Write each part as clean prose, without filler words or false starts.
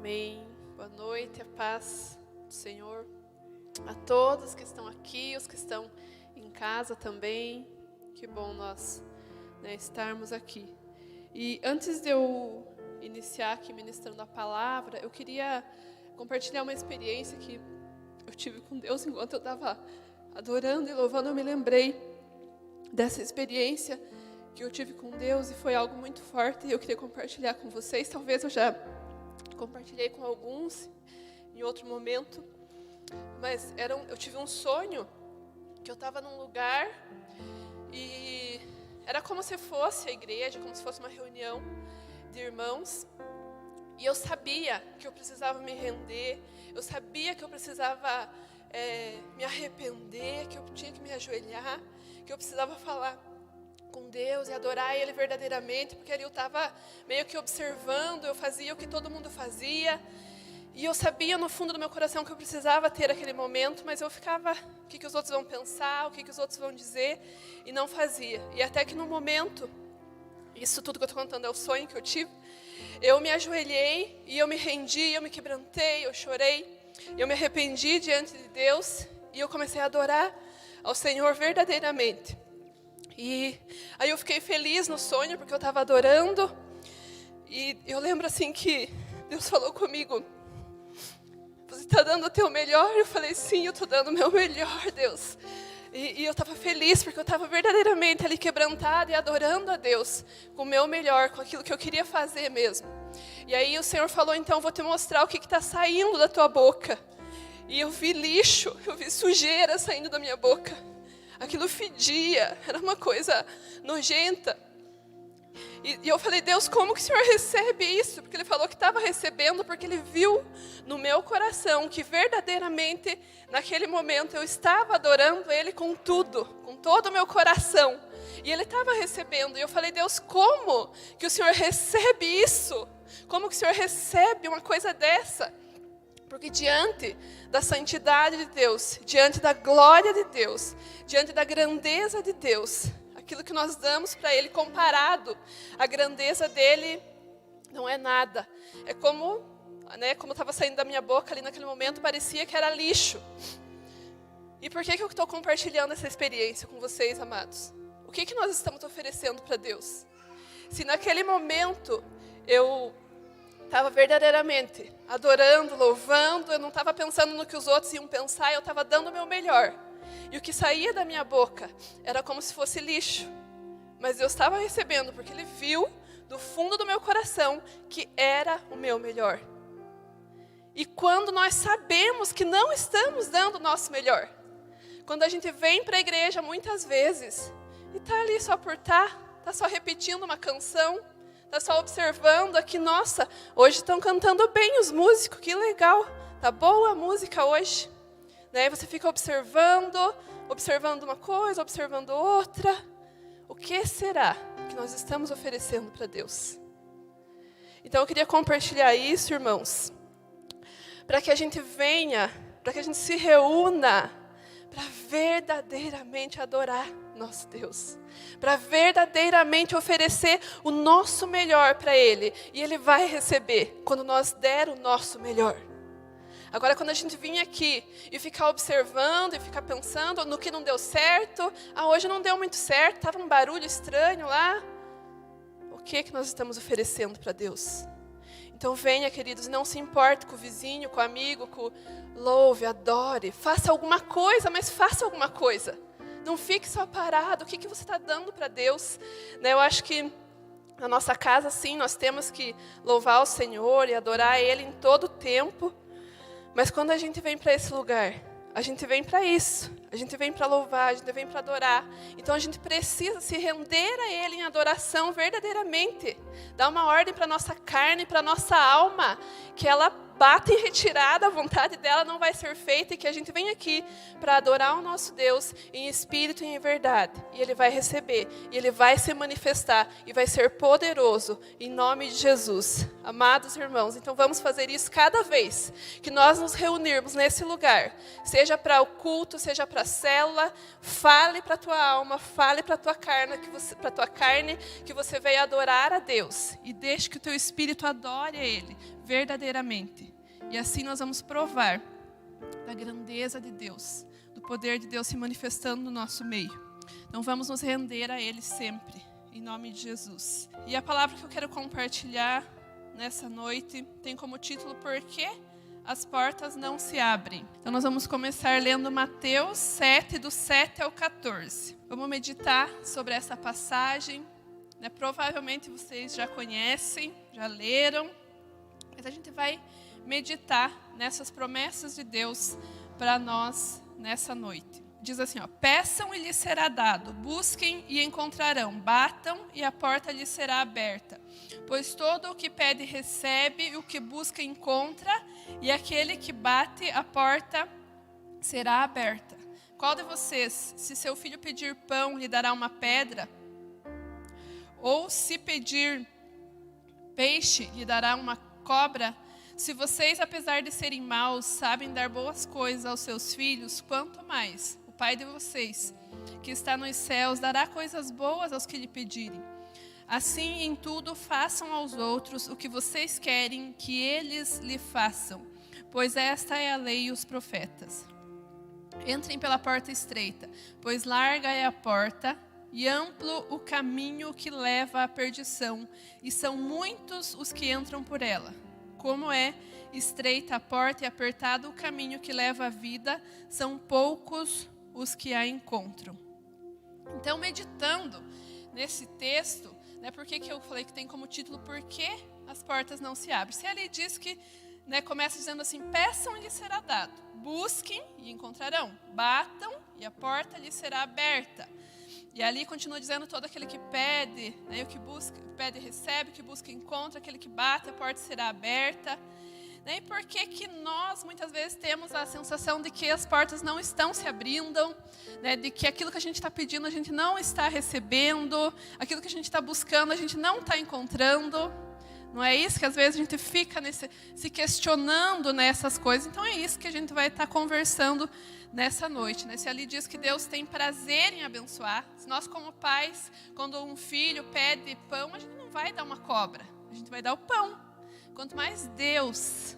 Amém. Boa noite, a paz do Senhor a todos que estão aqui, os que estão em casa também. Que bom nós estarmos aqui. E antes de eu iniciar aqui ministrando a palavra, eu queria compartilhar uma experiência que eu tive com Deus enquanto eu estava adorando e louvando. Eu me lembrei dessa experiência que eu tive com Deus e foi algo muito forte e eu queria compartilhar com vocês. Talvez eu já compartilhei com alguns em outro momento, mas eu tive um sonho que eu estava num lugar e era como se fosse a igreja, como se fosse uma reunião de irmãos, e eu sabia que eu precisava me render, eu sabia que eu precisava me arrepender, que eu tinha que me ajoelhar, que eu precisava falar com Deus e adorar Ele verdadeiramente, porque ali eu estava meio que observando, eu fazia o que todo mundo fazia, e eu sabia no fundo do meu coração que eu precisava ter aquele momento, mas eu ficava, o que os outros vão pensar, o que os outros vão dizer, e não fazia. E até que no momento, isso tudo que eu estou contando é o sonho que eu tive, eu me ajoelhei, e eu me rendi, eu me quebrantei, eu chorei, eu me arrependi diante de Deus, e eu comecei a adorar ao Senhor verdadeiramente. E aí eu fiquei feliz no sonho, porque eu estava adorando, e eu lembro assim que Deus falou comigo: você está dando o teu melhor? Eu falei: sim, eu estou dando o meu melhor, Deus. E eu estava feliz, porque eu estava verdadeiramente ali quebrantada e adorando a Deus com o meu melhor, com aquilo que eu queria fazer mesmo. E aí o Senhor falou: então, vou te mostrar o que está saindo da tua boca. E eu vi lixo, eu vi sujeira saindo da minha boca. Aquilo fedia, era uma coisa nojenta. E eu falei: Deus, como que o Senhor recebe isso? Porque Ele falou que estava recebendo, porque Ele viu no meu coração que verdadeiramente, naquele momento, eu estava adorando Ele com tudo, com todo o meu coração. E Ele estava recebendo. E eu falei: Deus, como que o Senhor recebe isso? Como que o Senhor recebe uma coisa dessa? Porque diante da santidade de Deus, diante da glória de Deus, diante da grandeza de Deus, aquilo que nós damos para Ele comparado à grandeza dEle não é nada. É como estava saindo da minha boca ali naquele momento, parecia que era lixo. E por que eu estou compartilhando essa experiência com vocês, amados? O que nós estamos oferecendo para Deus? Se naquele momento eu estava verdadeiramente adorando, louvando, eu não estava pensando no que os outros iam pensar, eu estava dando o meu melhor. E o que saía da minha boca era como se fosse lixo. Mas Deus estava recebendo, porque Ele viu do fundo do meu coração que era o meu melhor. E quando nós sabemos que não estamos dando o nosso melhor, quando a gente vem para a igreja muitas vezes e está ali só por estar, está só repetindo uma canção, está só observando aqui: nossa, hoje estão cantando bem os músicos, que legal, tá boa a música hoje. Você fica observando uma coisa, observando outra. O que será que nós estamos oferecendo para Deus? Então eu queria compartilhar isso, irmãos, para que a gente venha, para que a gente se reúna, para verdadeiramente adorar nosso Deus, para verdadeiramente oferecer o nosso melhor para Ele, e Ele vai receber quando nós der o nosso melhor. Agora, quando a gente vir aqui e ficar observando e ficar pensando no que não deu certo, hoje não deu muito certo, estava um barulho estranho lá, o que nós estamos oferecendo para Deus? Então venha, queridos, não se importe com o vizinho, com o amigo, louve, adore, faça alguma coisa, mas faça alguma coisa. Não fique só parado. O que você está dando para Deus? Eu acho que na nossa casa, sim, nós temos que louvar o Senhor e adorar Ele em todo o tempo. Mas quando a gente vem para esse lugar, a gente vem para isso. A gente vem para louvar, a gente vem para adorar. Então a gente precisa se render a Ele em adoração verdadeiramente. Dar uma ordem para a nossa carne, para a nossa alma, que ela bata em retirada, a vontade dela não vai ser feita, e que a gente vem aqui para adorar o nosso Deus em espírito e em verdade. E Ele vai receber, e Ele vai se manifestar, e vai ser poderoso, em nome de Jesus. Amados irmãos, então vamos fazer isso cada vez que nós nos reunirmos nesse lugar, seja para o culto, seja para para a célula, fale para a tua alma, fale para a tua carne que você veio adorar a Deus. E deixe que o teu espírito adore a Ele verdadeiramente. E assim nós vamos provar da grandeza de Deus, do poder de Deus se manifestando no nosso meio. Então vamos nos render a Ele sempre, em nome de Jesus. E a palavra que eu quero compartilhar nessa noite tem como título: Por que as portas não se abrem? Então nós vamos começar lendo Mateus 7, do 7 ao 14. Vamos meditar sobre essa passagem, né? Provavelmente vocês já conhecem, já leram, mas a gente vai meditar nessas promessas de Deus para nós nessa noite. Diz assim, peçam e lhes será dado, busquem e encontrarão, batam e a porta lhes será aberta. Pois todo o que pede recebe, e o que busca encontra, e aquele que bate, a porta será aberta. Qual de vocês, se seu filho pedir pão, lhe dará uma pedra? Ou se pedir peixe, lhe dará uma cobra? Se vocês, apesar de serem maus, sabem dar boas coisas aos seus filhos, quanto mais o Pai de vocês, que está nos céus, dará coisas boas aos que lhe pedirem. Assim, em tudo, façam aos outros o que vocês querem que eles lhe façam, pois esta é a lei e os profetas. Entrem pela porta estreita, pois larga é a porta e amplo o caminho que leva à perdição, e são muitos os que entram por ela. Como é estreita a porta e apertado o caminho que leva à vida, são poucos os que a encontram. Então, meditando nesse texto, né, por que eu falei que tem como título Por que as portas não se abrem? Se ali diz que, né, começa dizendo assim, peçam e lhes será dado, busquem e encontrarão, batam e a porta lhes será aberta. E ali continua dizendo todo aquele que pede, né, o que busca, pede recebe, o que busca encontra, aquele que bate, a porta será aberta. Né, e por que nós muitas vezes temos a sensação de que as portas não estão se abrindo, né, de que aquilo que a gente está pedindo a gente não está recebendo, aquilo que a gente está buscando a gente não está encontrando? Não é isso que às vezes a gente fica se questionando nessas coisas? Então é isso que a gente vai estar conversando nessa noite, né? Se ali diz que Deus tem prazer em abençoar, se nós como pais, quando um filho pede pão, a gente não vai dar uma cobra, a gente vai dar o pão. Quanto mais Deus,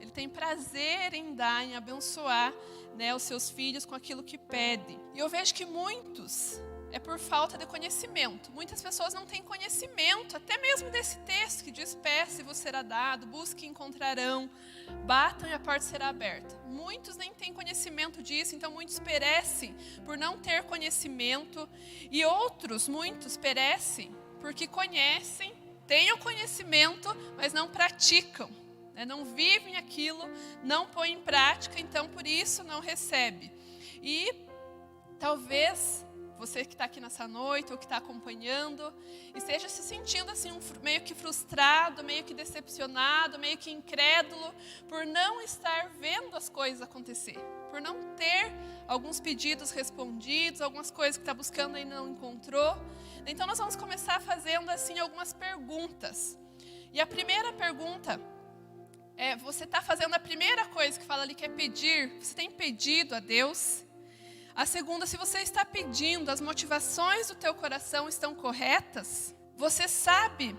Ele tem prazer em dar, em abençoar, né, os seus filhos com aquilo que pedem. E eu vejo que muitos é por falta de conhecimento. Muitas pessoas não têm conhecimento, até mesmo desse texto que diz, peça e vos será dado, busquem e encontrarão, batam e a porta será aberta. Muitos nem têm conhecimento disso, então muitos perecem por não ter conhecimento, e outros, muitos, perecem porque conhecem, têm o conhecimento, mas não praticam, né? Não vivem aquilo, não põem em prática, então por isso não recebe. E talvez você que está aqui nessa noite, ou que está acompanhando, e esteja se sentindo assim, meio que frustrado, meio que decepcionado, meio que incrédulo, por não estar vendo as coisas acontecer, por não ter alguns pedidos respondidos, algumas coisas que está buscando e não encontrou. Então nós vamos começar fazendo assim algumas perguntas. E a primeira pergunta é, você está fazendo a primeira coisa que fala ali, que é pedir, você tem pedido a Deus? A segunda, se você está pedindo, as motivações do teu coração estão corretas? Você sabe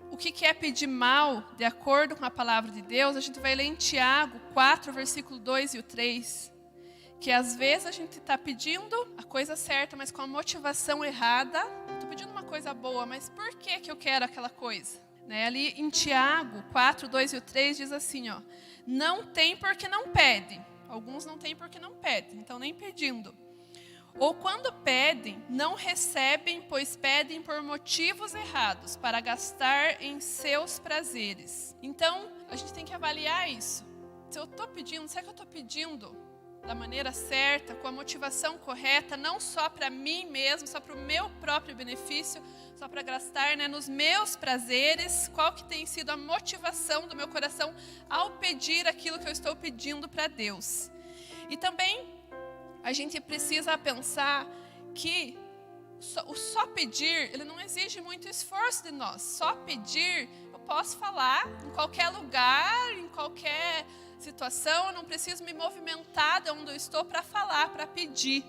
o que é pedir mal, de acordo com a palavra de Deus? A gente vai ler em Tiago 4, versículo 2 e o 3. Que às vezes a gente está pedindo a coisa certa, mas com a motivação errada. Estou pedindo uma coisa boa, mas por que eu quero aquela coisa? Né? Ali em Tiago 4, 2 e o 3 diz assim, não tem porque não pede. Alguns não têm porque não pedem, então nem pedindo. Ou quando pedem, não recebem, pois pedem por motivos errados, para gastar em seus prazeres. Então, a gente tem que avaliar isso. Se eu estou pedindo, será que eu estou pedindo da maneira certa, com a motivação correta, não só para mim mesmo, só para o meu próprio benefício, só para gastar, né, nos meus prazeres? Qual que tem sido a motivação do meu coração ao pedir aquilo que eu estou pedindo para Deus? E também a gente precisa pensar que o só pedir, ele não exige muito esforço de nós. Só pedir, eu posso falar em qualquer lugar, em qualquer situação, eu não preciso me movimentar de onde eu estou para falar, para pedir.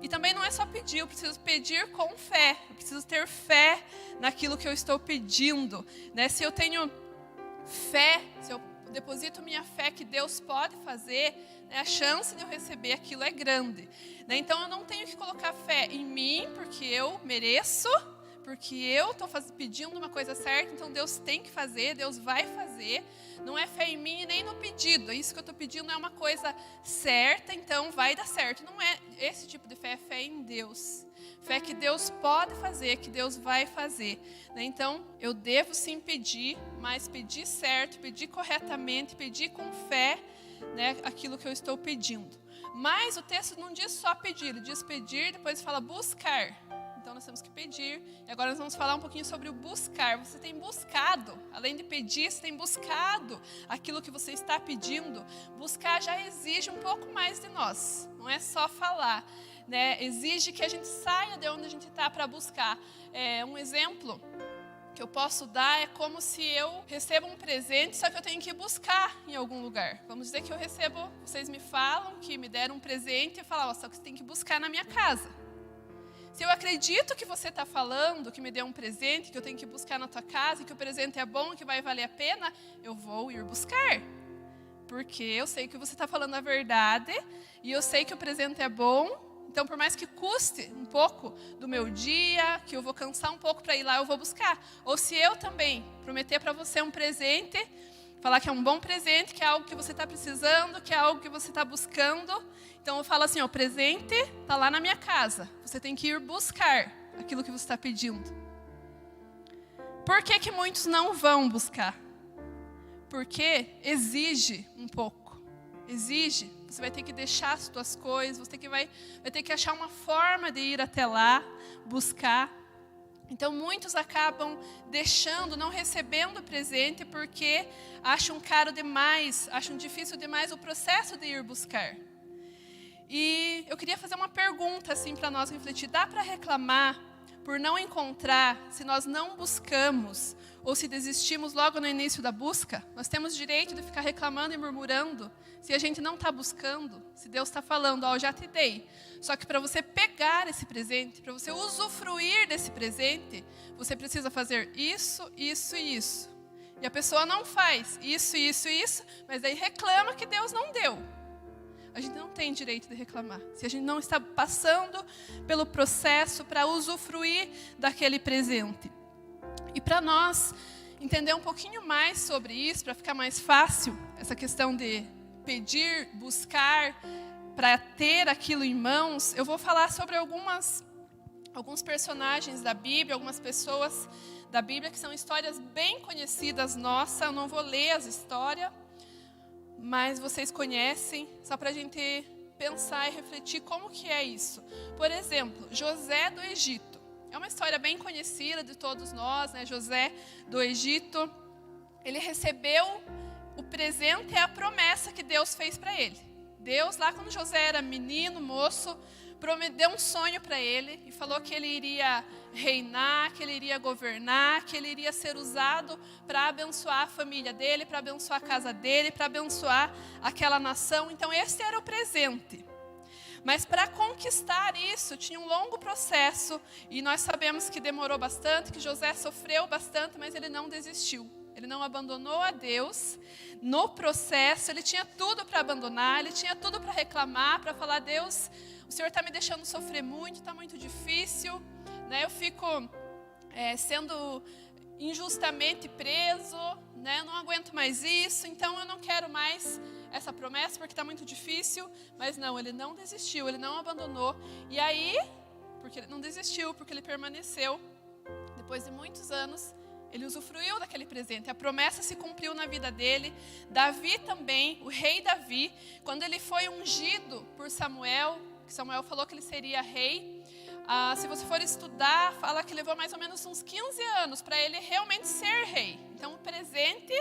E também não é só pedir, eu preciso pedir com fé. Eu preciso ter fé naquilo que eu estou pedindo, né? Se eu tenho fé, se eu deposito minha fé que Deus pode fazer, né, a chance de eu receber aquilo é grande, né? Então eu não tenho que colocar fé em mim, porque eu mereço, porque eu estou pedindo uma coisa certa, então Deus tem que fazer, Deus vai fazer. Não é fé em mim nem no pedido. Isso que eu estou pedindo é uma coisa certa, então vai dar certo. Não é esse tipo de fé, é fé em Deus. Fé que Deus pode fazer, que Deus vai fazer, né? Então, eu devo sim pedir, mas pedir certo, pedir corretamente, pedir com fé, né, aquilo que eu estou pedindo. Mas o texto não diz só pedir, ele diz pedir, depois fala buscar. Então nós temos que pedir. E agora nós vamos falar um pouquinho sobre o buscar. Você tem buscado, além de pedir, você tem buscado aquilo que você está pedindo. Buscar já exige um pouco mais de nós. Não é só falar, né? Exige que a gente saia de onde a gente está para buscar. Um exemplo que eu posso dar é como se eu recebo um presente, só que eu tenho que buscar em algum lugar. Vamos dizer que eu recebo, vocês me falam que me deram um presente e eu falo, só que você tem que buscar na minha casa. Se eu acredito que você está falando, que me deu um presente, que eu tenho que buscar na tua casa, que o presente é bom, que vai valer a pena, eu vou ir buscar. Porque eu sei que você está falando a verdade, e eu sei que o presente é bom, então por mais que custe um pouco do meu dia, que eu vou cansar um pouco para ir lá, eu vou buscar. Ou se eu também prometer para você um presente, falar que é um bom presente, que é algo que você está precisando, que é algo que você está buscando. Então eu falo assim, o presente está lá na minha casa. Você tem que ir buscar aquilo que você está pedindo. Por que muitos não vão buscar? Porque exige um pouco. Exige. Você vai ter que deixar as suas coisas, você vai ter que achar uma forma de ir até lá, buscar. Então muitos acabam deixando, não recebendo o presente porque acham caro demais, acham difícil demais o processo de ir buscar. E eu queria fazer uma pergunta assim para nós refletir. Dá para reclamar por não encontrar, se nós não buscamos ou se desistimos logo no início da busca? Nós temos direito de ficar reclamando e murmurando se a gente não está buscando, se Deus está falando, eu já te dei. Só que para você pegar esse presente, para você usufruir desse presente, você precisa fazer isso, isso e isso. E a pessoa não faz isso, isso e isso, mas aí reclama que Deus não deu. A gente não tem direito de reclamar. Se a gente não está passando pelo processo para usufruir daquele presente. E para nós entender um pouquinho mais sobre isso, para ficar mais fácil, essa questão de pedir, buscar, para ter aquilo em mãos, eu vou falar sobre alguns personagens da Bíblia, algumas pessoas da Bíblia que são histórias bem conhecidas nossas. Eu não vou ler as histórias, mas vocês conhecem, só para a gente pensar e refletir como que é isso. Por exemplo, José do Egito. É uma história bem conhecida de todos nós, né? José do Egito, ele recebeu o presente e a promessa que Deus fez para ele. Deus, lá quando José era menino, moço, prometeu um sonho para ele e falou que ele iria reinar, que ele iria governar, que ele iria ser usado para abençoar a família dele, para abençoar a casa dele, para abençoar aquela nação. Então esse era o presente. Mas para conquistar isso tinha um longo processo e nós sabemos que demorou bastante, que José sofreu bastante, mas ele não desistiu. Ele não abandonou a Deus. No processo, ele tinha tudo para abandonar, ele tinha tudo para reclamar, para falar, Deus, o Senhor está me deixando sofrer muito, está muito difícil, né? Eu fico sendo injustamente preso, né? Eu não aguento mais isso, então eu não quero mais essa promessa porque está muito difícil. Mas não, ele não desistiu, ele não abandonou. E aí, porque ele não desistiu, porque ele permaneceu, depois de muitos anos, ele usufruiu daquele presente, a promessa se cumpriu na vida dele. Davi também, o rei Davi, quando ele foi ungido por Samuel, que Samuel falou que ele seria rei, se você for estudar, fala que levou mais ou menos uns 15 anos para ele realmente ser rei. Então o presente,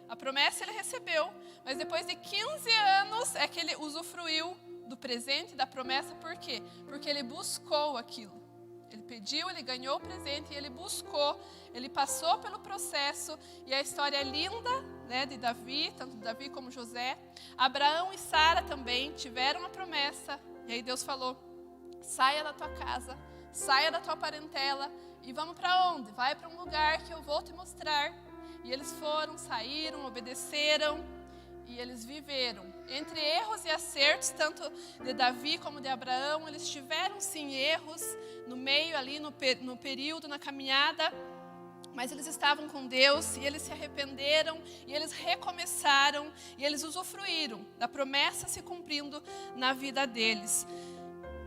a promessa ele recebeu, mas depois de 15 anos é que ele usufruiu do presente, da promessa. Por quê? Porque ele buscou aquilo. Ele pediu, ele ganhou o presente e ele buscou, ele passou pelo processo. E a história é linda, né, de Davi, tanto Davi como José. Abraão e Sara também tiveram uma promessa. E aí Deus falou: saia da tua casa, saia da tua parentela e vamos para onde? Vai para um lugar que eu vou te mostrar. E eles foram, saíram, obedeceram e eles viveram. Entre erros e acertos, tanto de Davi como de Abraão, eles tiveram sim erros no meio ali, no período, na caminhada, mas eles estavam com Deus e eles se arrependeram e eles recomeçaram e eles usufruíram da promessa se cumprindo na vida deles.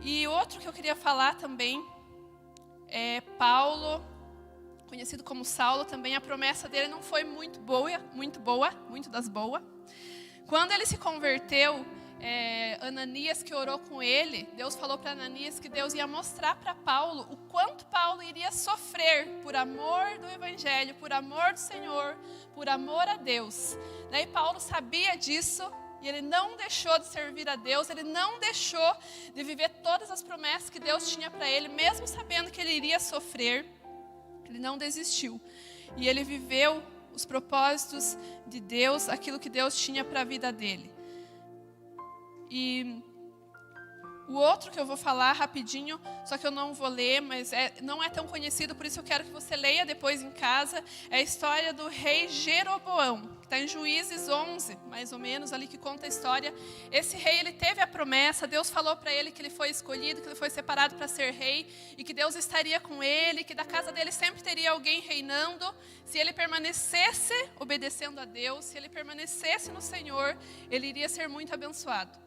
E outro que eu queria falar também é Paulo, conhecido como Saulo também. A promessa dele não foi muito das boas. Quando ele se converteu, Ananias, que orou com ele, Deus falou para Ananias que Deus ia mostrar para Paulo o quanto Paulo iria sofrer por amor do Evangelho, por amor do Senhor, por amor a Deus. Daí Paulo sabia disso e ele não deixou de servir a Deus, ele não deixou de viver todas as promessas que Deus tinha para ele, mesmo sabendo que ele iria sofrer. Ele não desistiu e ele viveu os propósitos de Deus, aquilo que Deus tinha para a vida dele. E o outro que eu vou falar rapidinho, só que eu não vou ler, mas não é tão conhecido, por isso eu quero que você leia depois em casa. É a história do rei Jeroboão, que está em Juízes 11, mais ou menos, ali que conta a história. Esse rei, ele teve a promessa, Deus falou para ele que ele foi escolhido, que ele foi separado para ser rei, e que Deus estaria com ele, que da casa dele sempre teria alguém reinando. Se ele permanecesse obedecendo a Deus, se ele permanecesse no Senhor, ele iria ser muito abençoado.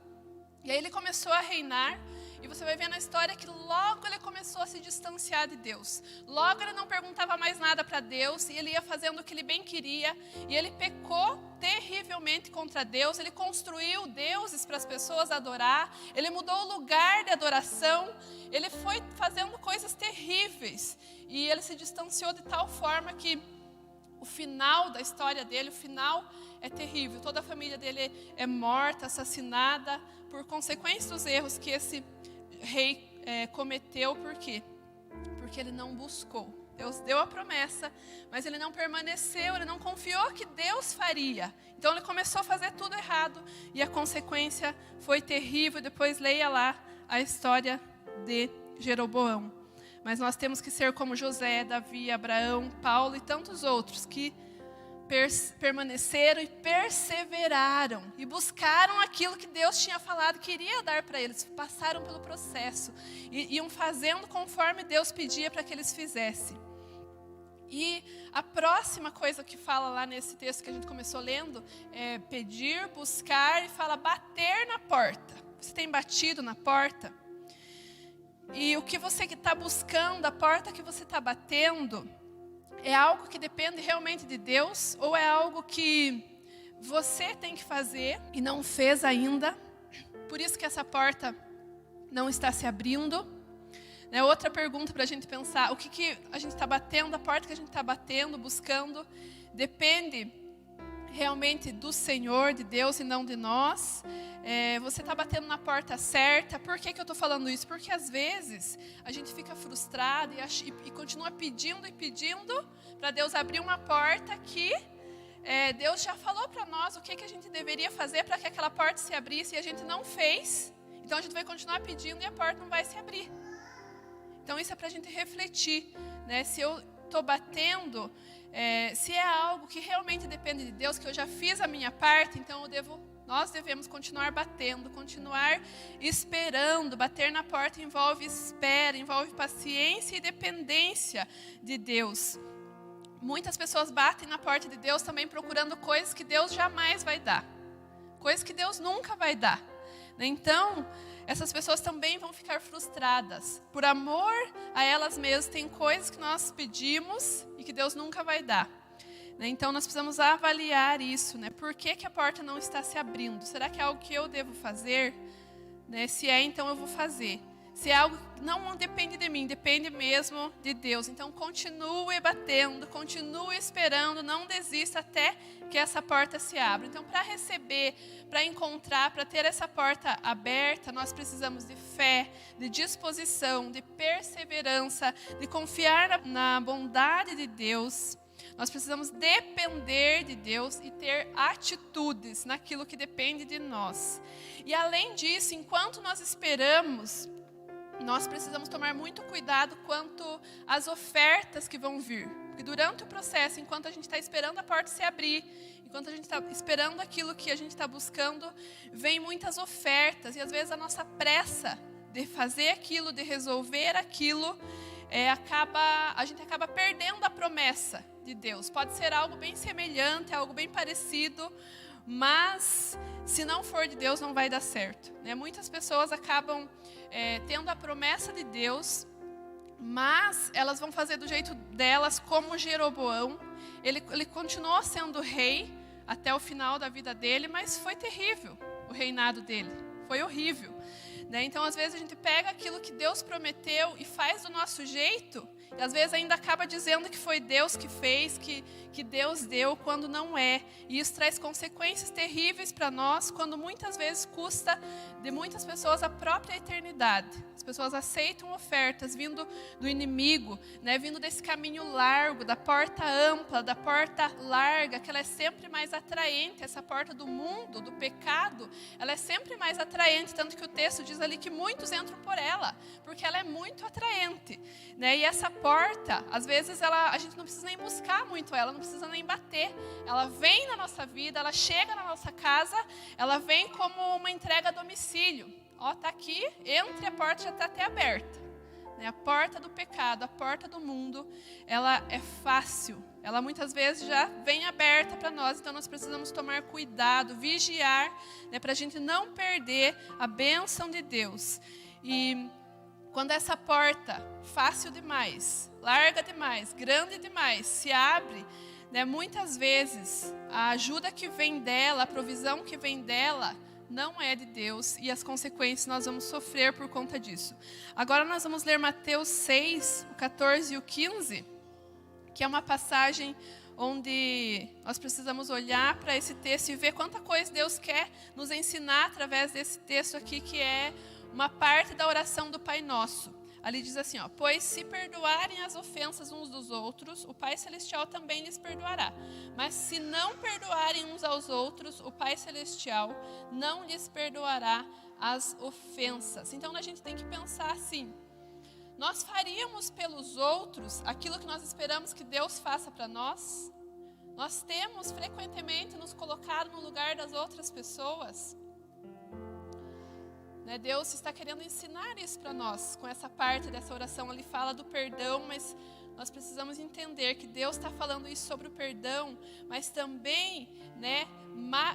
E aí ele começou a reinar, e você vai ver na história que logo ele começou a se distanciar de Deus. Logo ele não perguntava mais nada para Deus, e ele ia fazendo o que ele bem queria, e ele pecou terrivelmente contra Deus. Ele construiu deuses para as pessoas adorar, ele mudou o lugar de adoração, ele foi fazendo coisas terríveis, e ele se distanciou de tal forma que o final da história dele, o final é terrível. Toda a família dele é morta, assassinada, por consequência dos erros que esse rei cometeu. Por quê? Porque ele não buscou. Deus deu a promessa, mas ele não permaneceu, ele não confiou que Deus faria. Então ele começou a fazer tudo errado, e a consequência foi terrível. Depois leia lá a história de Jeroboão. Mas nós temos que ser como José, Davi, Abraão, Paulo e tantos outros que permaneceram e perseveraram e buscaram aquilo que Deus tinha falado que iria dar para eles. Passaram pelo processo e iam fazendo conforme Deus pedia para que eles fizessem. E a próxima coisa que fala lá nesse texto que a gente começou lendo é pedir, buscar, e fala bater na porta. Você tem batido na porta? E o que você está buscando, a porta que você está batendo, é algo que depende realmente de Deus, ou é algo que você tem que fazer e não fez ainda? Por isso que essa porta não está se abrindo. Outra pergunta para a gente pensar: o que a gente está batendo, a porta que a gente está batendo, buscando, depende realmente do Senhor, de Deus, e não de nós? Você está batendo na porta certa? Por que eu estou falando isso? Porque às vezes a gente fica frustrado e continua pedindo e pedindo para Deus abrir uma porta que Deus já falou para nós o que a gente deveria fazer para que aquela porta se abrisse, e a gente não fez. Então a gente vai continuar pedindo e a porta não vai se abrir. Então isso é para a gente refletir, né? Se eu estou batendo, se é algo que realmente depende de Deus, que eu já fiz a minha parte, então nós devemos continuar batendo, continuar esperando. Bater na porta envolve espera, envolve paciência e dependência de Deus. Muitas pessoas batem na porta de Deus também procurando coisas que Deus jamais vai dar, coisas que Deus nunca vai dar. Então, essas pessoas também vão ficar frustradas. Por amor a elas mesmas, tem coisas que nós pedimos e que Deus nunca vai dar. Então, nós precisamos avaliar isso, né? Por que a porta não está se abrindo? Será que é algo que eu devo fazer? Se é, então eu vou fazer. Se é algo que não depende de mim, depende mesmo de Deus, então continue batendo, continue esperando, não desista até que essa porta se abra. Então, para receber, para encontrar, para ter essa porta aberta, nós precisamos de fé, de disposição, de perseverança, de confiar na bondade de Deus. Nós precisamos depender de Deus e ter atitudes naquilo que depende de nós. E além disso, enquanto nós esperamos, nós precisamos tomar muito cuidado quanto às ofertas que vão vir. Porque durante o processo, enquanto a gente está esperando a porta se abrir, enquanto a gente está esperando aquilo que a gente está buscando, vem muitas ofertas. E às vezes a nossa pressa de fazer aquilo, de resolver aquilo, a gente acaba perdendo a promessa de Deus. Pode ser algo bem semelhante, algo bem parecido, mas se não for de Deus não vai dar certo, né? Muitas pessoas acabam tendo a promessa de Deus, mas elas vão fazer do jeito delas, como Jeroboão. Ele continuou sendo rei até o final da vida dele, mas foi terrível o reinado dele, foi horrível, né? Então às vezes a gente pega aquilo que Deus prometeu e faz do nosso jeito, e às vezes ainda acaba dizendo que foi Deus que fez, que Deus deu, quando não é. E isso traz consequências terríveis para nós, quando muitas vezes custa de muitas pessoas a própria eternidade. As pessoas aceitam ofertas vindo do inimigo, né, vindo desse caminho largo, da porta ampla, da porta larga, que ela é sempre mais atraente. Essa porta do mundo, do pecado, ela é sempre mais atraente, tanto que o texto diz ali que muitos entram por ela, porque ela é muito atraente, né? E essa porta, às vezes a gente não precisa nem buscar muito ela, não precisa nem bater. Ela vem na nossa vida, ela chega na nossa casa, ela vem como uma entrega a domicílio. Ó, tá aqui, entre, a porta já está até aberta, né? A porta do pecado, a porta do mundo, ela é fácil. Ela muitas vezes já vem aberta para nós, então nós precisamos tomar cuidado, vigiar, né, para a gente não perder a bênção de Deus. E quando essa porta, fácil demais, larga demais, grande demais, se abre, né, muitas vezes a ajuda que vem dela, a provisão que vem dela, não é de Deus, e as consequências nós vamos sofrer por conta disso. Agora nós vamos ler Mateus 6, o 14 e o 15, que é uma passagem onde nós precisamos olhar para esse texto e ver quanta coisa Deus quer nos ensinar através desse texto aqui, que é uma parte da oração do Pai Nosso. Ali diz assim, ó: pois se perdoarem as ofensas uns dos outros, o Pai Celestial também lhes perdoará. Mas se não perdoarem uns aos outros, o Pai Celestial não lhes perdoará as ofensas. Então a gente tem que pensar assim: nós faríamos pelos outros aquilo que nós esperamos que Deus faça para nós? Nós temos frequentemente nos colocado no lugar das outras pessoas? Deus está querendo ensinar isso para nós. Com essa parte dessa oração, ele fala do perdão, mas nós precisamos entender que Deus está falando isso sobre o perdão, mas também, né,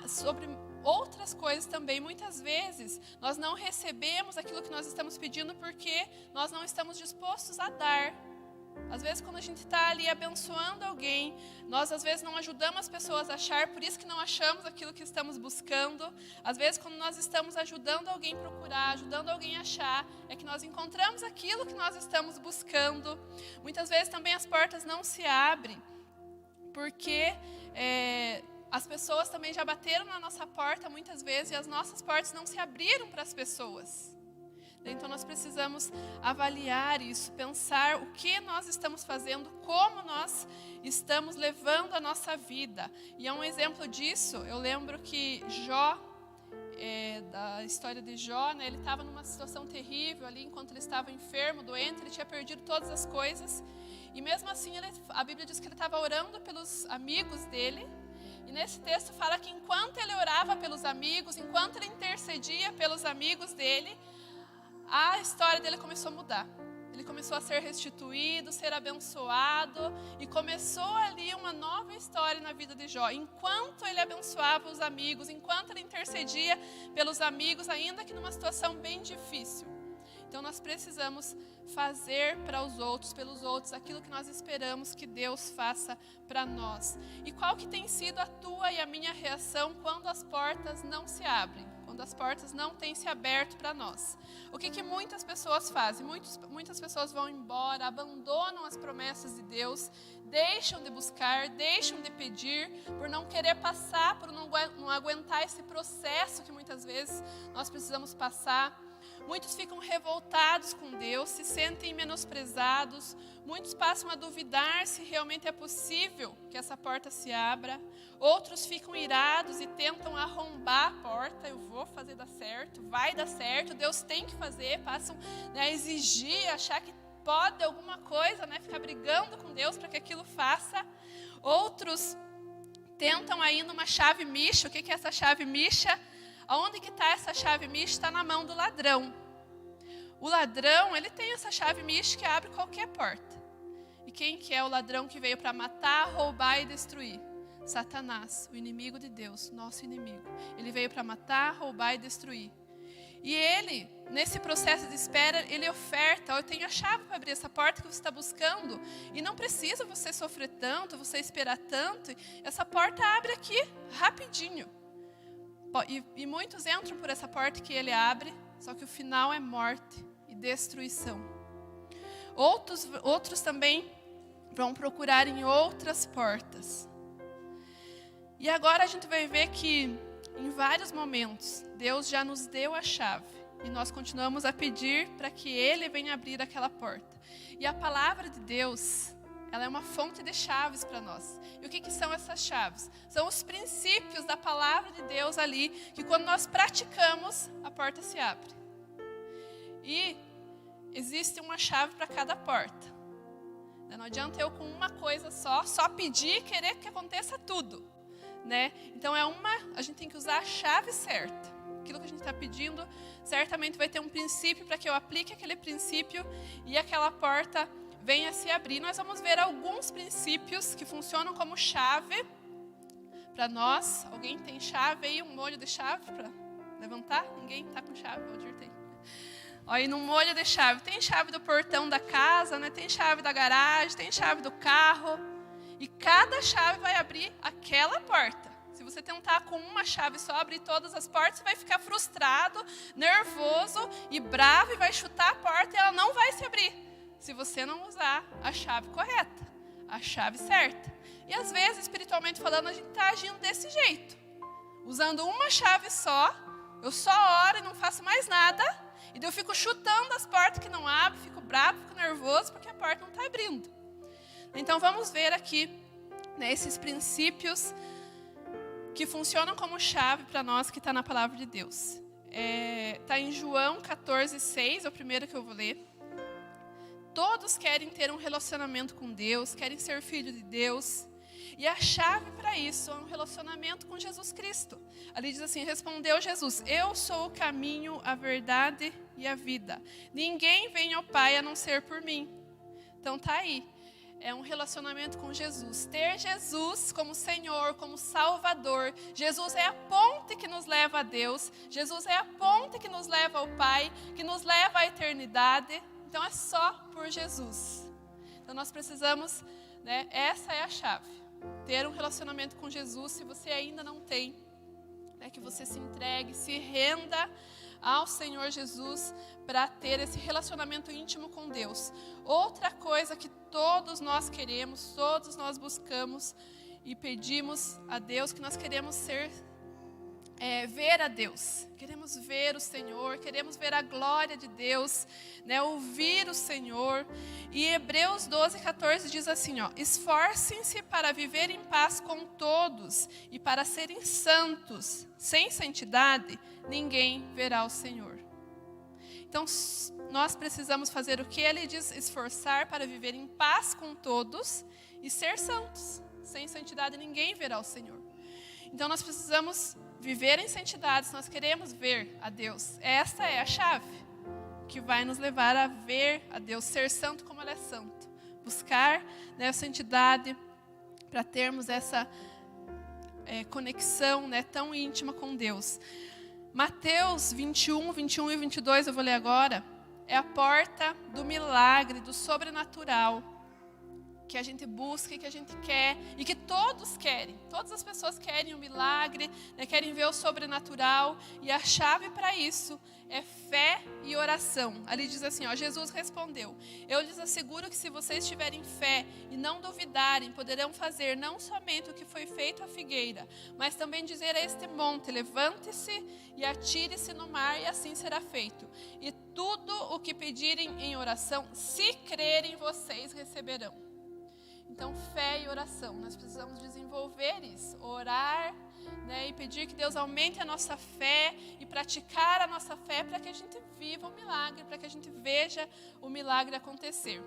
sobre outras coisas também. Muitas vezes nós não recebemos aquilo que nós estamos pedindo porque nós não estamos dispostos a dar. Às vezes quando a gente está ali abençoando alguém, nós às vezes não ajudamos as pessoas a achar, por isso que não achamos aquilo que estamos buscando. Às vezes quando nós estamos ajudando alguém a procurar, ajudando alguém a achar, é que nós encontramos aquilo que nós estamos buscando. Muitas vezes também as portas não se abrem, porque as pessoas também já bateram na nossa porta muitas vezes e as nossas portas não se abriram para as pessoas. Então nós precisamos avaliar isso, pensar o que nós estamos fazendo, como nós estamos levando a nossa vida. E é um exemplo disso. Eu lembro que Jó, da história de Jó, né, ele estava numa situação terrível ali, enquanto ele estava enfermo, doente, ele tinha perdido todas as coisas. E mesmo assim, a Bíblia diz que ele estava orando pelos amigos dele. E nesse texto fala que enquanto ele orava pelos amigos, enquanto ele intercedia pelos amigos dele, a história dele começou a mudar. Ele começou a ser restituído, ser abençoado, e começou ali uma nova história na vida de Jó. Enquanto ele abençoava os amigos, enquanto ele intercedia pelos amigos, ainda que numa situação bem difícil. Então nós precisamos fazer para os outros, pelos outros, aquilo que nós esperamos que Deus faça para nós. E qual que tem sido a tua e a minha reação quando as portas não se abrem? Quando as portas não têm se aberto para nós? O que muitas pessoas fazem? Muitas pessoas vão embora, abandonam as promessas de Deus, deixam de buscar, deixam de pedir, por não querer passar, por não aguentar esse processo que muitas vezes nós precisamos passar. Muitos ficam revoltados com Deus, se sentem menosprezados. Muitos passam a duvidar se realmente é possível que essa porta se abra. Outros ficam irados e tentam arrombar a porta. Eu vou fazer dar certo, vai dar certo, Deus tem que fazer. Passam, né, a exigir, achar que pode alguma coisa, né, ficar brigando com Deus para que aquilo faça. Outros tentam aí numa chave micha. O que é essa chave micha? Aonde que está essa chave micha? Está na mão do ladrão. O ladrão, ele tem essa chave micha que abre qualquer porta. E quem que é o ladrão que veio para matar, roubar e destruir? Satanás, o inimigo de Deus, nosso inimigo. Ele veio para matar, roubar e destruir. E ele, nesse processo de espera, ele oferta: eu tenho a chave para abrir essa porta que você está buscando. E não precisa você sofrer tanto, você esperar tanto. Essa porta abre aqui, rapidinho. E muitos entram por essa porta que ele abre, só que o final é morte e destruição. Outros também vão procurar em outras portas. E agora a gente vai ver que em vários momentos Deus já nos deu a chave e nós continuamos a pedir para que Ele venha abrir aquela porta. E a palavra de Deus, ela é uma fonte de chaves para nós. E o que são essas chaves? São os princípios da palavra de Deus ali, que quando nós praticamos, a porta se abre. E existe uma chave para cada porta. Não adianta eu com uma coisa só pedir e querer que aconteça tudo, né? Então a gente tem que usar a chave certa. Aquilo que a gente está pedindo, certamente vai ter um princípio para que eu aplique aquele princípio e aquela porta venha se abrir. Nós vamos ver alguns princípios que funcionam como chave para nós. Alguém tem chave aí, um molho de chave para levantar? Ninguém está com chave? Valdir tem. Aí no molho de chave, tem chave do portão da casa, né? Tem chave da garagem, tem chave do carro. E cada chave vai abrir aquela porta. Se você tentar com uma chave só abrir todas as portas, você vai ficar frustrado, nervoso e bravo e vai chutar a porta e ela não vai se abrir, se você não usar a chave correta, a chave certa. E às vezes, espiritualmente falando, a gente está agindo desse jeito. Usando uma chave só, eu só oro e não faço mais nada, e daí eu fico chutando as portas que não abrem, fico bravo, fico nervoso, porque a porta não está abrindo. Então vamos ver aqui, né, esses princípios que funcionam como chave para nós, que está na palavra de Deus. Está em João 14:6, é o primeiro que eu vou ler. Todos querem ter um relacionamento com Deus, querem ser filho de Deus. E a chave para isso é um relacionamento com Jesus Cristo. Ali diz assim: respondeu Jesus: eu sou o caminho, a verdade e a vida. Ninguém vem ao Pai a não ser por mim. Então tá aí. É um relacionamento com Jesus. Ter Jesus como Senhor, como Salvador. Jesus é a ponte que nos leva a Deus. Jesus é a ponte que nos leva ao Pai, que nos leva à eternidade. Então é só por Jesus. Então nós precisamos, né, essa é a chave. Ter um relacionamento com Jesus. Se você ainda não tem, né, que você se entregue, se renda ao Senhor Jesus para ter esse relacionamento íntimo com Deus. Outra coisa que todos nós queremos, todos nós buscamos e pedimos a Deus, que nós queremos ver a Deus. Queremos ver o Senhor, queremos ver a glória de Deus, né, ouvir o Senhor. E Hebreus 12:14 diz assim, ó: esforcem-se para viver em paz com todos e para serem santos. Sem santidade, ninguém verá o Senhor. Então, nós precisamos fazer o que ele diz: esforçar para viver em paz com todos e ser santos. Sem santidade, ninguém verá o Senhor. Então, nós precisamos viver em santidade se nós queremos ver a Deus. Essa é a chave que vai nos levar a ver a Deus, ser santo como Ele é santo. Buscar, né, a santidade para termos essa conexão, né, tão íntima com Deus. Mateus 21 e 22, eu vou ler agora. É a porta do milagre, do sobrenatural. que a gente busca e que a gente quer e que todos querem. Todas as pessoas querem um milagre, né, querem ver o sobrenatural, e a chave para isso é fé e oração. Ali diz assim, ó, Jesus respondeu: eu lhes asseguro que se vocês tiverem fé e não duvidarem, poderão fazer não somente o que foi feito à figueira, mas também dizer a este monte: levante-se e atire-se no mar, e assim será feito. E tudo o que pedirem em oração, se crerem, vocês receberão. Então, fé e oração, nós precisamos desenvolver isso, orar, né, e pedir que Deus aumente a nossa fé e praticar a nossa fé para que a gente viva o milagre, para que a gente veja o milagre acontecer.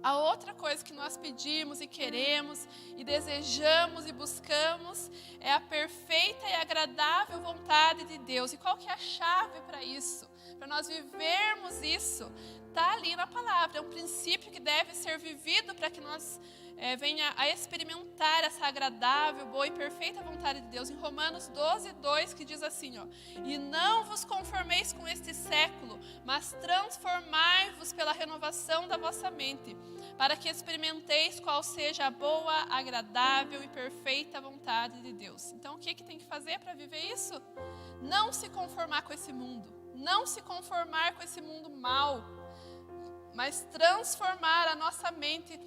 A outra coisa que nós pedimos e queremos e desejamos e buscamos é a perfeita e agradável vontade de Deus. E qual que é a chave para isso? Para nós vivermos isso, está ali na palavra. É um princípio que deve ser vivido para que nós venha a experimentar essa agradável, boa e perfeita vontade de Deus. Em Romanos 12:2, que diz assim, ó: e não vos conformeis com este século, mas transformai-vos pela renovação da vossa mente, para que experimenteis qual seja a boa, agradável e perfeita vontade de Deus. Então, o que tem que fazer para viver isso? Não se conformar com esse mundo, não se conformar com esse mundo mau, mas transformar a nossa mente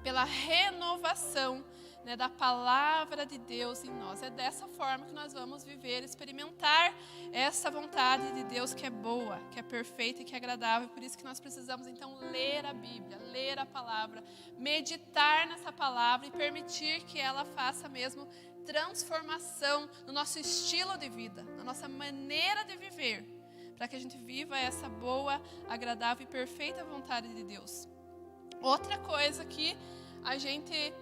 pela renovação, né, da palavra de Deus em nós. É dessa forma que nós vamos viver, experimentar essa vontade de Deus que é boa, que é perfeita e que é agradável. Por isso que nós precisamos então ler a Bíblia, ler a palavra, meditar nessa palavra e permitir que ela faça mesmo transformação no nosso estilo de vida, na nossa maneira de viver, para que a gente viva essa boa, agradável e perfeita vontade de Deus. Outra coisa que a gente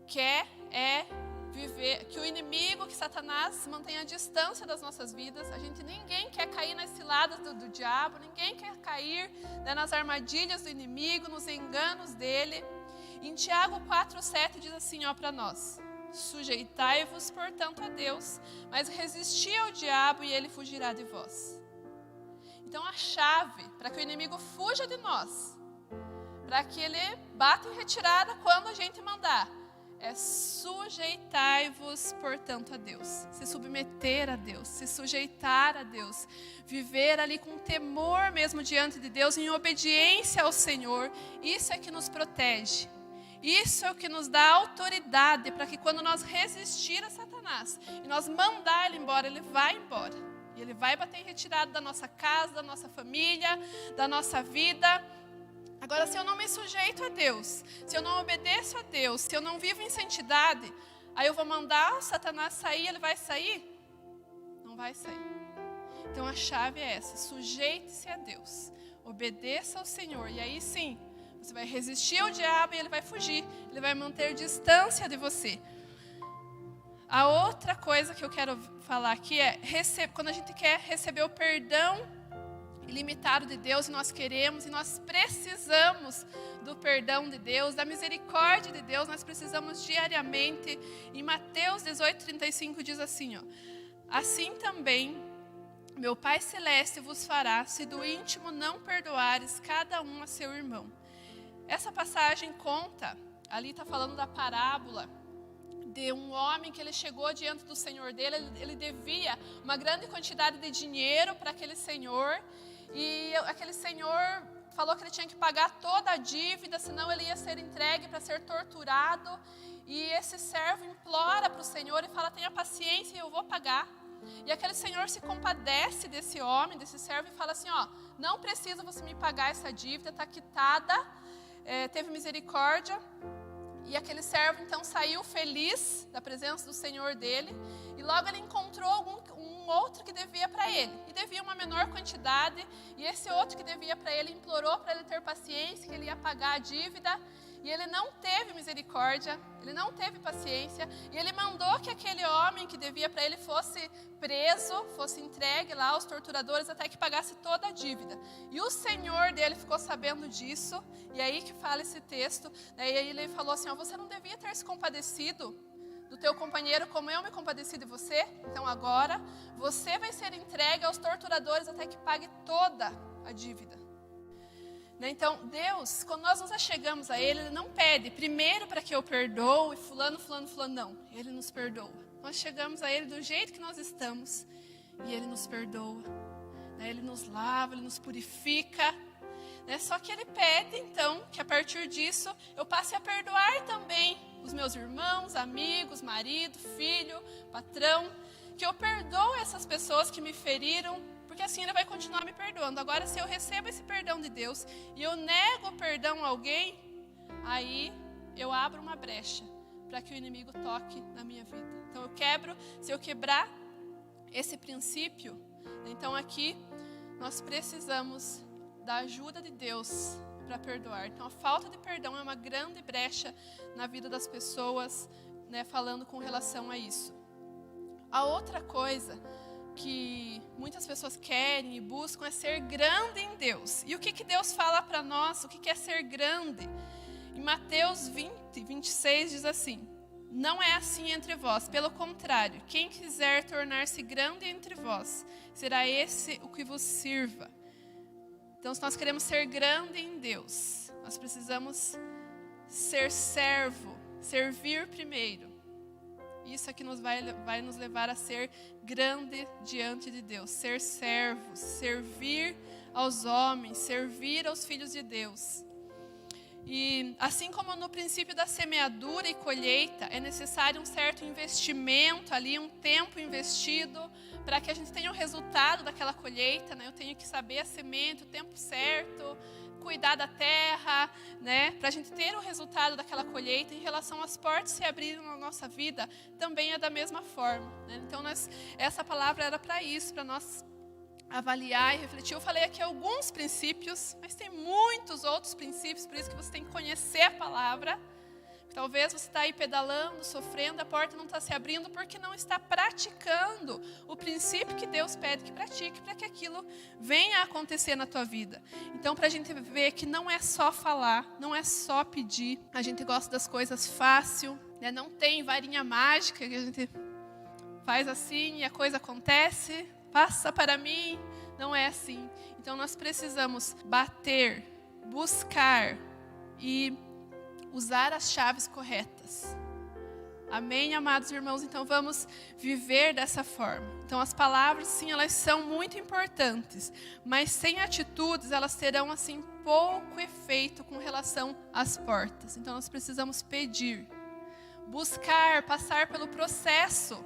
quer é viver, que o inimigo, que Satanás mantenha a distância das nossas vidas. Ninguém quer cair nas ciladas do diabo, ninguém quer cair, né, nas armadilhas do inimigo, nos enganos dele. Em Tiago 4:7 diz assim, ó, para nós: sujeitai-vos, portanto, a Deus, mas resisti ao diabo e ele fugirá de vós. Então a chave para que o inimigo fuja de nós, para que ele bata em retirada quando a gente mandar, é sujeitai-vos, portanto, a Deus. Se submeter a Deus, se sujeitar a Deus, viver ali com temor mesmo diante de Deus, em obediência ao Senhor. Isso é que nos protege. Isso é o que nos dá autoridade para que quando nós resistir a Satanás e nós mandar ele embora, ele vai embora. E ele vai bater em retirada da nossa casa, da nossa família, da nossa vida. Agora, se eu não me sujeito a Deus, se eu não obedeço a Deus, se eu não vivo em santidade, aí eu vou mandar Satanás sair, ele vai sair? Não vai sair. Então a chave é essa: sujeite-se a Deus, obedeça ao Senhor, e aí sim, você vai resistir ao diabo e ele vai fugir, ele vai manter distância de você. A outra coisa que eu quero falar aqui é, quando a gente quer receber o perdão ilimitado de Deus, e nós queremos e nós precisamos do perdão de Deus, da misericórdia de Deus, nós precisamos diariamente. Em Mateus 18:35 diz assim, ó: assim também meu Pai Celeste vos fará, se do íntimo não perdoares cada um a seu irmão. Essa passagem conta, ali está falando da parábola de um homem que ele chegou diante do senhor dele, ele devia uma grande quantidade de dinheiro para aquele senhor, e aquele senhor falou que ele tinha que pagar toda a dívida, senão ele ia ser entregue para ser torturado. E esse servo implora para o senhor e fala: tenha paciência, eu vou pagar. E aquele senhor se compadece desse homem, desse servo, e fala assim: ó, não precisa você me pagar essa dívida, está quitada, teve misericórdia. E aquele servo então saiu feliz da presença do senhor dele, e logo ele encontrou um outro que devia para ele, e devia uma menor quantidade, e esse outro que devia para ele implorou para ele ter paciência, que ele ia pagar a dívida, e ele não teve misericórdia, ele não teve paciência, e ele mandou que aquele homem que devia para ele fosse preso, fosse entregue lá aos torturadores até que pagasse toda a dívida. E o senhor dele ficou sabendo disso, e aí que fala esse texto, né, e aí ele falou assim: ó, você não devia ter se compadecido do teu companheiro como eu me compadeci de você? Então agora você vai ser entregue aos torturadores até que pague toda a dívida. Então, Deus, quando nós nos achegamos a Ele, Ele não pede primeiro para que eu perdoe, fulano, não. Ele nos perdoa. Nós chegamos a Ele do jeito que nós estamos e Ele nos perdoa. Ele nos lava, Ele nos purifica. Só que Ele pede, então, que a partir disso eu passe a perdoar também os meus irmãos, amigos, marido, filho, patrão. Que eu perdoe essas pessoas que me feriram, porque assim Ele vai continuar me perdoando. Agora, se eu recebo esse perdão de Deus e eu nego o perdão a alguém, aí eu abro uma brecha para que o inimigo toque na minha vida. Então se eu quebrar esse princípio, então aqui nós precisamos da ajuda de Deus para perdoar. Então a falta de perdão é uma grande brecha na vida das pessoas, falando com relação a isso. A outra coisa que muitas pessoas querem e buscam é ser grande em Deus. E o que Deus fala para nós? O que é ser grande? Em Mateus 20, 26 diz assim: não é assim entre vós, pelo contrário, quem quiser tornar-se grande entre vós, será esse o que vos sirva. Então, se nós queremos ser grande em Deus, nós precisamos ser servo, servir primeiro. Isso é que vai nos levar a ser grande diante de Deus. Ser servos, servir aos homens, servir aos filhos de Deus. E assim como no princípio da semeadura e colheita, é necessário um certo investimento ali, um tempo investido para que a gente tenha o resultado daquela colheita, Eu tenho que saber a semente, o tempo certo, cuidar da terra, para a gente ter o resultado daquela colheita. Em relação às portas se abrirem na nossa vida, também é da mesma forma, Então essa palavra era para isso, para nós avaliar e refletir. Eu falei aqui alguns princípios, mas tem muitos outros princípios, por isso que você tem que conhecer a palavra. Talvez você está aí pedalando, sofrendo, a porta não está se abrindo porque não está praticando o princípio que Deus pede que pratique para que aquilo venha a acontecer na tua vida. Então, para a gente ver que não é só falar, não é só pedir, a gente gosta das coisas fácil, Não tem varinha mágica que a gente faz assim e a coisa acontece, passa para mim, não é assim. Então, nós precisamos bater, buscar e usar as chaves corretas. Amém, amados irmãos? Então vamos viver dessa forma. Então as palavras, sim, elas são muito importantes, mas sem atitudes elas terão assim pouco efeito com relação às portas. Então nós precisamos pedir, buscar, passar pelo processo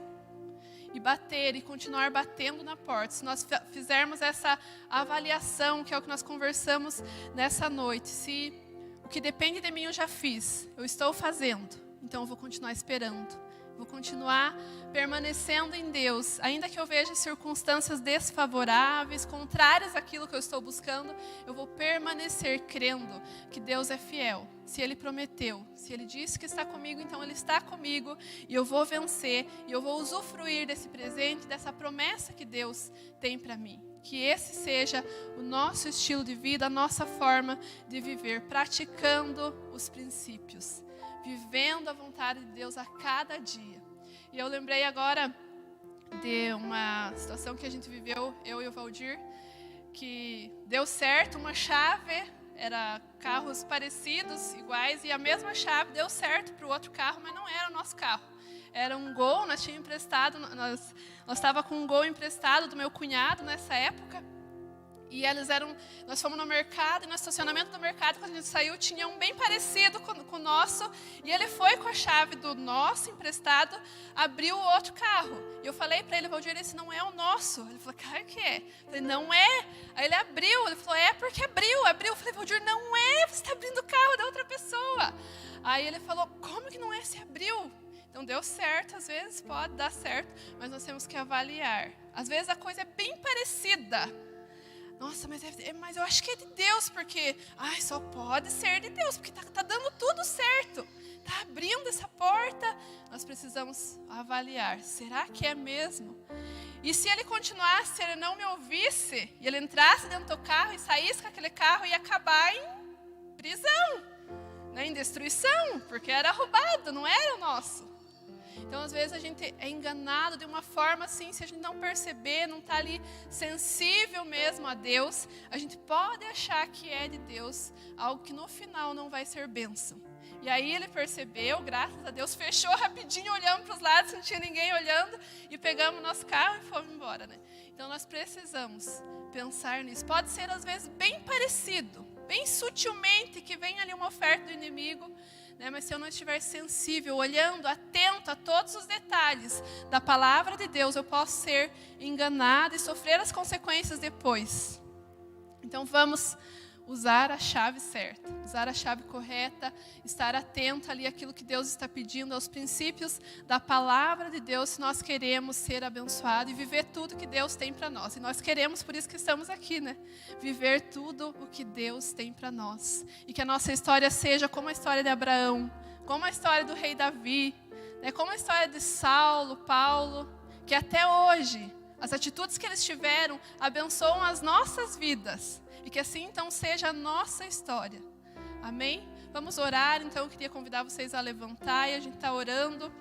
e bater e continuar batendo na porta. Se nós fizermos essa avaliação, que é o que nós conversamos nessa noite, se o que depende de mim eu já fiz, eu estou fazendo, então eu vou continuar esperando, vou continuar permanecendo em Deus, ainda que eu veja circunstâncias desfavoráveis, contrárias àquilo que eu estou buscando, eu vou permanecer crendo que Deus é fiel. Se Ele prometeu, se Ele disse que está comigo, então Ele está comigo e eu vou vencer e eu vou usufruir desse presente, dessa promessa que Deus tem para mim. Que esse seja o nosso estilo de vida, a nossa forma de viver, praticando os princípios, vivendo a vontade de Deus a cada dia. E eu lembrei agora de uma situação que a gente viveu, eu e o Valdir, que deu certo, uma chave, era carros parecidos, iguais, e a mesma chave deu certo para o outro carro, mas não era o nosso carro. Era um Gol, nós tínhamos emprestado, nós estava com um Gol emprestado do meu cunhado nessa época. E nós fomos no mercado, e no estacionamento do mercado, quando a gente saiu, tinha um bem parecido com o nosso. E ele foi com a chave do nosso emprestado, abriu o outro carro. E eu falei para ele, Valdir, esse não é o nosso. Ele falou, claro que é. Eu falei, não é. Aí ele abriu, ele falou, é porque abriu. Eu falei, Valdir, não é, você está abrindo o carro da outra pessoa. Aí ele falou, como que não é, se abriu? Então deu certo, às vezes pode dar certo, mas nós temos que avaliar. Às vezes a coisa é bem parecida. Nossa, mas eu acho que é de Deus, porque só pode ser de Deus, porque tá dando tudo certo. Está abrindo essa porta, nós precisamos avaliar. Será que é mesmo? E se ele continuasse, se ele não me ouvisse, e ele entrasse dentro do carro e saísse com aquele carro, ia acabar em prisão, em destruição, porque era roubado, não era o nosso. Então, às vezes, a gente é enganado de uma forma assim, se a gente não perceber, não está ali sensível mesmo a Deus, a gente pode achar que é de Deus, algo que no final não vai ser bênção. E aí ele percebeu, graças a Deus, fechou rapidinho, olhando para os lados, não tinha ninguém olhando, e pegamos nosso carro e fomos embora, né? Então, nós precisamos pensar nisso. Pode ser, às vezes, bem parecido, bem sutilmente, que vem ali uma oferta do inimigo, né? Mas se eu não estiver sensível, olhando, atento a todos os detalhes da palavra de Deus, eu posso ser enganado e sofrer as consequências depois. Então vamos usar a chave certa, usar a chave correta, estar atento ali àquilo que Deus está pedindo, aos princípios da palavra de Deus, se nós queremos ser abençoados e viver tudo que Deus tem para nós. E nós queremos, por isso que estamos aqui, né? Viver tudo o que Deus tem para nós. E que a nossa história seja como a história de Abraão, como a história do rei Davi, né? Como a história de Saulo, Paulo, que até hoje as atitudes que eles tiveram abençoam as nossas vidas. E que assim então seja a nossa história. Amém? Vamos orar, então eu queria convidar vocês a levantar e a gente está orando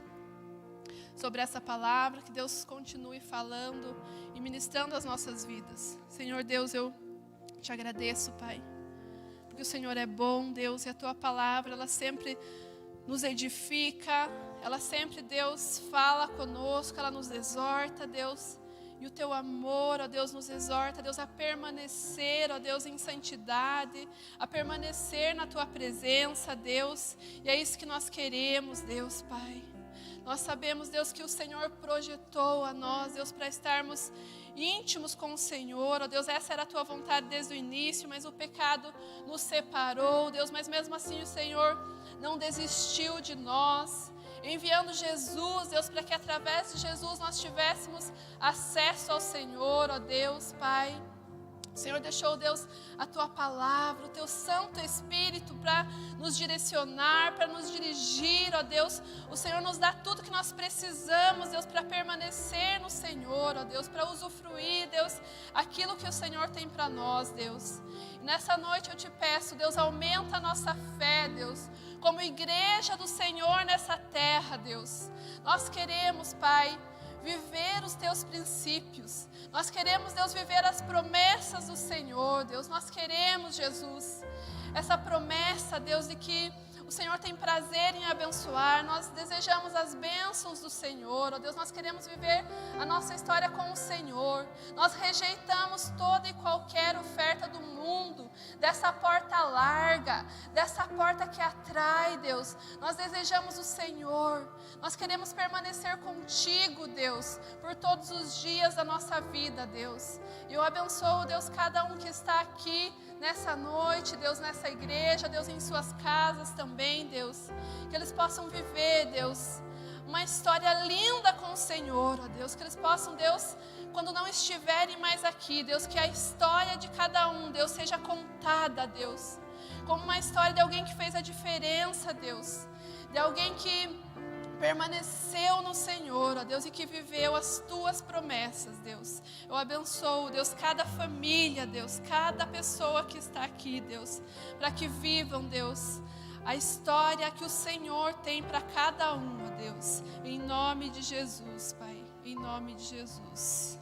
sobre essa palavra, que Deus continue falando e ministrando as nossas vidas. Senhor Deus, eu te agradeço, Pai, porque o Senhor é bom, Deus, e a Tua palavra, ela sempre nos edifica, ela sempre, Deus, fala conosco, ela nos exorta, Deus. E o Teu amor, ó Deus, nos exorta, Deus, a permanecer, ó Deus, em santidade, a permanecer na Tua presença, Deus. E é isso que nós queremos, Deus, Pai. Nós sabemos, Deus, que o Senhor projetou a nós, Deus, para estarmos íntimos com o Senhor, ó Deus, essa era a Tua vontade desde o início, mas o pecado nos separou, Deus, mas mesmo assim o Senhor não desistiu de nós, enviando Jesus, Deus, para que através de Jesus nós tivéssemos acesso ao Senhor, ó Deus, Pai. O Senhor deixou, Deus, a Tua palavra, o Teu Santo Espírito para nos direcionar, para nos dirigir, ó Deus. O Senhor nos dá tudo que nós precisamos, Deus, para permanecer no Senhor, ó Deus, para usufruir, Deus, aquilo que o Senhor tem para nós, Deus. E nessa noite eu te peço, Deus, aumenta a nossa fé, Deus, como igreja do Senhor nessa terra, Deus. Nós queremos, Pai, viver os Teus princípios. Nós queremos, Deus, viver as promessas do Senhor, Deus. Nós queremos, Jesus, essa promessa, Deus, de que o Senhor tem prazer em abençoar. Nós desejamos as bênçãos do Senhor, ó Deus. Nós queremos viver a nossa história com o Senhor. Nós rejeitamos toda e qualquer oferta do mundo, dessa porta larga, dessa porta que atrai, Deus. Nós desejamos o Senhor. Nós queremos permanecer contigo, Deus, por todos os dias da nossa vida, Deus. E eu abençoo, Deus, cada um que está aqui nessa noite, Deus, nessa igreja, Deus, em suas casas também, Deus. Que eles possam viver, Deus, uma história linda com o Senhor, ó Deus. Que eles possam, Deus, quando não estiverem mais aqui, Deus, que a história de cada um, Deus, seja contada, Deus, como uma história de alguém que fez a diferença, Deus. De alguém que permaneceu no Senhor, ó Deus, e que viveu as Tuas promessas, Deus. Eu abençoo, Deus, cada família, Deus, cada pessoa que está aqui, Deus, para que vivam, Deus, a história que o Senhor tem para cada um, ó Deus, em nome de Jesus, Pai, em nome de Jesus.